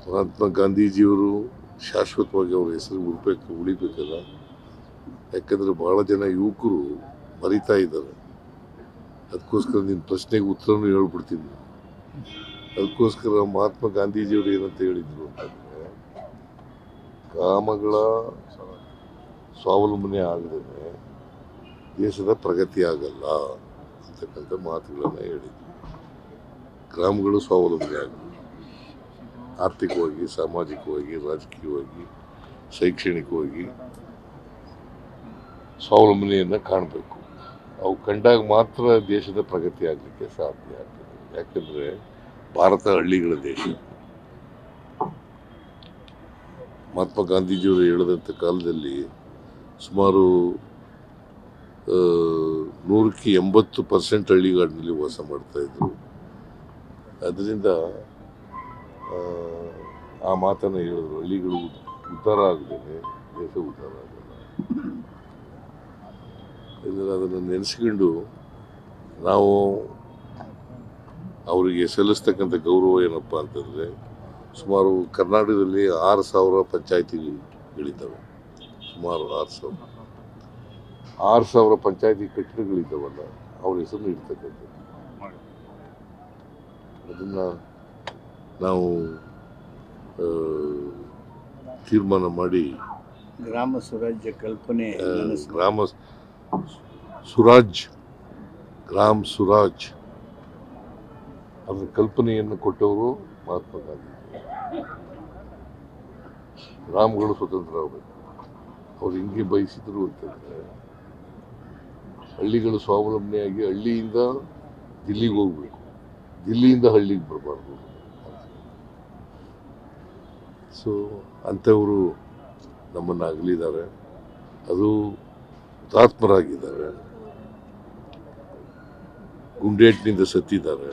ಮಹಾತ್ಮ ಗಾಂಧೀಜಿಯವರು ಶಾಶ್ವತವಾಗಿ ಅವ್ರ ಹೆಸರು ಉಳಿಬೇಕಲ್ಲ. ಯಾಕಂದರೆ ಭಾಳ ಜನ ಯುವಕರು ಮರಿತಾ ಇದ್ದಾರೆ. ಅದಕ್ಕೋಸ್ಕರ ನಿನ್ನ ಪ್ರಶ್ನೆಗೆ ಉತ್ತರನೂ ಹೇಳ್ಬಿಡ್ತೀನಿ. ಅದಕ್ಕೋಸ್ಕರ ಮಹಾತ್ಮ ಗಾಂಧೀಜಿಯವರು ಏನಂತ ಹೇಳಿದರು ಅಂತಂದರೆ, ಗ್ರಾಮಗಳ ಸ್ವಾವಲಂಬನೆ ಆಗದೇ ದೇಶದ ಪ್ರಗತಿ ಆಗಲ್ಲ ಅಂತಕ್ಕಂಥ ಮಾತುಗಳನ್ನು ಹೇಳಿದರು. ಗ್ರಾಮಗಳು ಸ್ವಾವಲಂಬನೆ ಆಗಲ್ಲ, ಆರ್ಥಿಕವಾಗಿ, ಸಾಮಾಜಿಕವಾಗಿ, ರಾಜಕೀಯವಾಗಿ, ಶೈಕ್ಷಣಿಕವಾಗಿ ಸ್ವಾವಲಂಬನೆಯನ್ನು ಕಾಣಬೇಕು. ಅವು ಕಂಡಾಗ ಮಾತ್ರ ದೇಶದ ಪ್ರಗತಿ ಆಗಲಿಕ್ಕೆ ಸಾಧ್ಯ ಆಗ್ತದೆ. ಯಾಕಂದರೆ ಭಾರತ ಹಳ್ಳಿಗಳ ದೇಶ. ಮಹಾತ್ಮ ಗಾಂಧೀಜಿಯವರು ಹೇಳಿದಂಥ ಕಾಲದಲ್ಲಿ ಸುಮಾರು 180% ಹಳ್ಳಿಗಾಡಿನಲ್ಲಿ ವಾಸ ಮಾಡ್ತಾಯಿದ್ರು. ಅದರಿಂದ ಆ ಮಾತನ್ನು ಹೇಳಿದ್ರು, ಹಳ್ಳಿಗಳು ಉದ್ಧಾರ ಆಗದೇನೆ ದೇಶ ಉದ್ಧಾರ ಆಗಲ್ಲ. ಅದನ್ನು ನೆನೆಸ್ಕೊಂಡು ನಾವು ಅವರಿಗೆ ಸಲ್ಲಿಸ್ತಕ್ಕಂಥ ಗೌರವ ಏನಪ್ಪ ಅಂತಂದರೆ, ಸುಮಾರು ಕರ್ನಾಟಕದಲ್ಲಿ 6,000 ಪಂಚಾಯಿತಿಗಳಿದ್ದಾವೆ. ಸುಮಾರು 6,000 ಪಂಚಾಯಿತಿ ಕಟ್ಟಡಗಳಿದ್ದಾವಲ್ಲ, ಅವ್ರ ಹೆಸರು ಇಡ್ತಕ್ಕಂಥದ್ದು. ಅದನ್ನು ನಾವು ತೀರ್ಮಾನ ಮಾಡಿ ಗ್ರಾಮ ಸ್ವರಾಜ್ಯ ಕಲ್ಪನೆ, ಗ್ರಾಮ ಸುರಾಜ್ ಅದರ ಕಲ್ಪನೆಯನ್ನು ಕೊಟ್ಟವರು ಮಹಾತ್ಮ ಗಾಂಧಿ. ಗ್ರಾಮಗಳು ಸ್ವತಂತ್ರ ಆಗಬೇಕು. ಅವ್ರು ಹಿಂಗೆ ಬಯಸಿದ್ರು ಅಂತಂದರೆ, ಹಳ್ಳಿಗಳು ಸ್ವಾವಲಂಬನೆಯಾಗಿ ಹಳ್ಳಿಯಿಂದ ದಿಲ್ಲಿಗೆ ಹೋಗ್ಬೇಕು, ದಿಲ್ಲಿಯಿಂದ ಹಳ್ಳಿಗೆ ಬರಬಾರ್ದು. ಸೊ ಅಂಥವರು ನಮ್ಮನ್ನು ಅಗಲಿದ್ದಾರೆ. ಅದು ಹುತಾತ್ಮರಾಗಿದ್ದಾರೆ, ಗುಂಡೇಟಿನಿಂದ ಸತ್ತಿದ್ದಾರೆ.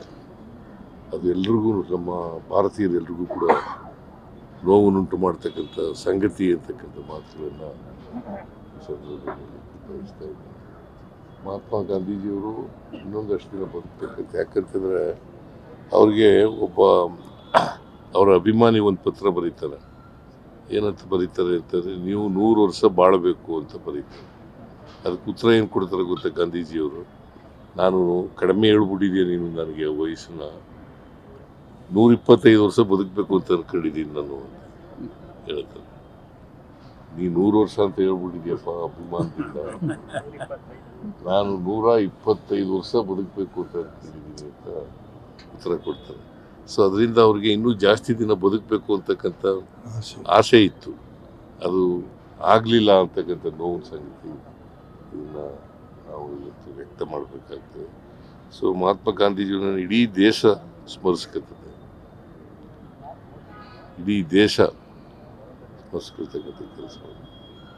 ಅದು ಎಲ್ರಿಗೂ, ನಮ್ಮ ಭಾರತೀಯರೆಲ್ರಿಗೂ ಕೂಡ ನೋವನ್ನುಂಟು ಮಾಡ್ತಕ್ಕಂಥ ಸಂಗತಿ ಅಂತಕ್ಕಂಥ ಮಾತುಗಳನ್ನು ಸಂದರ್ಭದಲ್ಲಿ ಬಯಸ್ತಾ ಇದ್ದಾರೆ. ಮಹಾತ್ಮ ಗಾಂಧೀಜಿಯವರು ಇನ್ನೊಂದಷ್ಟು ದಿನ ಬದುಕಬೇಕಂತ. ಯಾಕಂತಂದರೆ ಅವ್ರಿಗೆ ಅವರ ಅಭಿಮಾನಿ ಒಂದು ಪತ್ರ ಬರೀತಾರೆ. ಏನಂತ ಬರೀತಾರೆ ಅಂತಂದರೆ, ನೀವು 100 ವರ್ಷ ಬಾಳಬೇಕು ಅಂತ ಬರೀತಾರೆ. ಅದಕ್ಕೆ ಉತ್ತರ ಏನು ಕೊಡ್ತಾರೆ ಗೊತ್ತಾ ಗಾಂಧೀಜಿಯವರು? ನಾನು ಕಡಿಮೆ ಹೇಳ್ಬಿಟ್ಟಿದ್ದೆ, ನೀನು ನನಗೆ ವಯಸ್ಸನ್ನ 125 ವರ್ಷ ಬದುಕಬೇಕು ಅಂತ ಅನ್ಕೊಂಡಿದ್ದೀನಿ ನಾನು ಅಂತ ಹೇಳ್ತಾರೆ. ನೀ 100 ವರ್ಷ ಅಂತ ಹೇಳ್ಬಿಟ್ಟಿದ್ಯಪ್ಪ ಅಭಿಮಾನದಿಂದ, ನಾನು 125 ವರ್ಷ ಬದುಕಬೇಕು ಅಂತ ಅನ್ಕೊಂಡಿದ್ದೀನಿ ಅಂತ ಉತ್ತರ ಕೊಡ್ತಾರೆ. ಸೊ ಅದರಿಂದ ಅವ್ರಿಗೆ ಇನ್ನೂ ಜಾಸ್ತಿ ದಿನ ಬದುಕಬೇಕು ಅಂತಕ್ಕಂಥ ಆಸೆ ಇತ್ತು. ಅದು ಆಗಲಿಲ್ಲ ಅಂತಕ್ಕಂಥ ನೋವಿನ ಸಂಗತಿ. ಇದನ್ನು ನಾವು ಇವತ್ತು ವ್ಯಕ್ತ ಮಾಡಬೇಕಾಗ್ತದೆ. ಸೊ ಮಹಾತ್ಮ ಗಾಂಧೀಜಿಯವರನ್ನು ಇಡೀ ದೇಶ ಸ್ಮರಿಸ್ಕೊತದೆ, ಇಡೀ ದೇಶ ಸ್ಮರಿಸ್ಕೊಳ್ತಕ್ಕಂಥ ಕೆಲಸ.